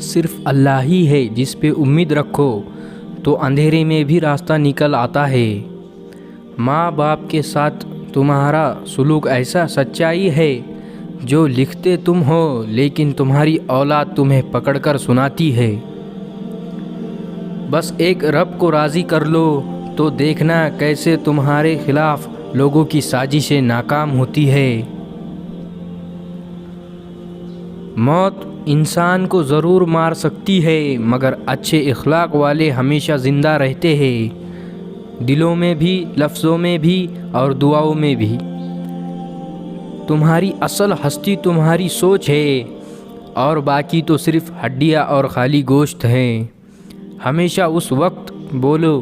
صرف اللہ ہی ہے جس پہ امید رکھو تو اندھیرے میں بھی راستہ نکل آتا ہے۔ ماں باپ کے ساتھ تمہارا سلوک ایسا سچائی ہے جو لکھتے تم ہو لیکن تمہاری اولاد تمہیں پکڑ کر سناتی ہے۔ بس ایک رب کو راضی کر لو تو دیکھنا کیسے تمہارے خلاف لوگوں کی سازشیں ناکام ہوتی ہے۔ موت انسان کو ضرور مار سکتی ہے مگر اچھے اخلاق والے ہمیشہ زندہ رہتے ہیں، دلوں میں بھی، لفظوں میں بھی اور دعاؤں میں بھی۔ تمہاری اصل ہستی تمہاری سوچ ہے اور باقی تو صرف ہڈیاں اور خالی گوشت ہیں۔ ہمیشہ اس وقت بولو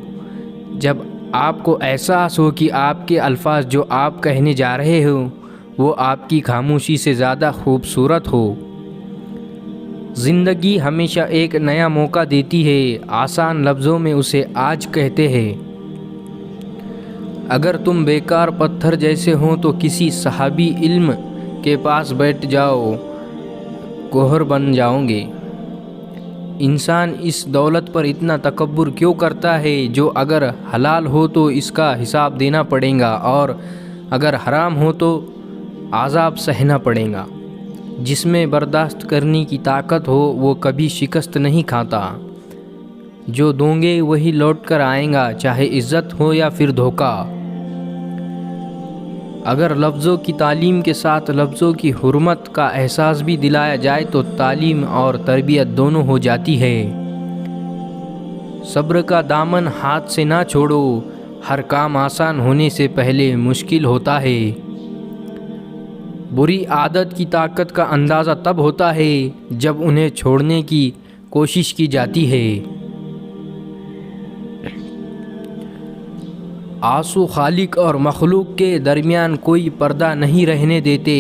جب آپ کو احساس ہو کہ آپ کے الفاظ جو آپ کہنے جا رہے ہو وہ آپ کی خاموشی سے زیادہ خوبصورت ہو۔ زندگی ہمیشہ ایک نیا موقع دیتی ہے، آسان لفظوں میں اسے آج کہتے ہیں۔ اگر تم بیکار پتھر جیسے ہوں تو کسی صحابی علم کے پاس بیٹھ جاؤ، گوہر بن جاؤ گے۔ انسان اس دولت پر اتنا تکبر کیوں کرتا ہے جو اگر حلال ہو تو اس کا حساب دینا پڑے گا اور اگر حرام ہو تو عذاب سہنا پڑے گا۔ جس میں برداشت کرنے کی طاقت ہو وہ کبھی شکست نہیں کھاتا۔ جو دوں گے وہی لوٹ کر آئیں گا، چاہے عزت ہو یا پھر دھوکہ۔ اگر لفظوں کی تعلیم کے ساتھ لفظوں کی حرمت کا احساس بھی دلایا جائے تو تعلیم اور تربیت دونوں ہو جاتی ہے۔ صبر کا دامن ہاتھ سے نہ چھوڑو، ہر کام آسان ہونے سے پہلے مشکل ہوتا ہے۔ بری عادت کی طاقت کا اندازہ تب ہوتا ہے جب انہیں چھوڑنے کی کوشش کی جاتی ہے۔ آنسو خالق اور مخلوق کے درمیان کوئی پردہ نہیں رہنے دیتے۔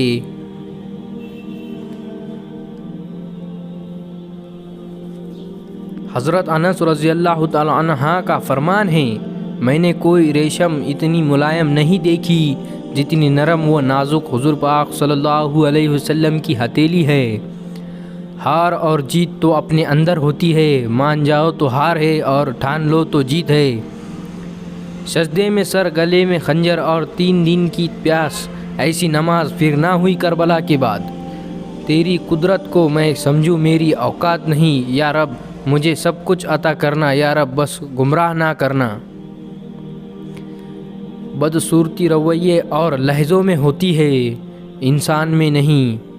حضرت انس رضی اللہ تعالی عنہ کا فرمان ہے، میں نے کوئی ریشم اتنی ملائم نہیں دیکھی جتنی نرم و نازک حضور پاک صلی اللہ علیہ وسلم کی ہتھیلی ہے۔ ہار اور جیت تو اپنے اندر ہوتی ہے، مان جاؤ تو ہار ہے اور ٹھان لو تو جیت ہے۔ سجدے میں سر، گلے میں خنجر اور 3 دن کی پیاس، ایسی نماز پھر نہ ہوئی کربلا کے بعد۔ تیری قدرت کو میں سمجھوں میری اوقات نہیں، یا رب مجھے سب کچھ عطا کرنا، یا رب بس گمراہ نہ کرنا۔ بدصورتی رویے اور لہجوں میں ہوتی ہے، انسان میں نہیں۔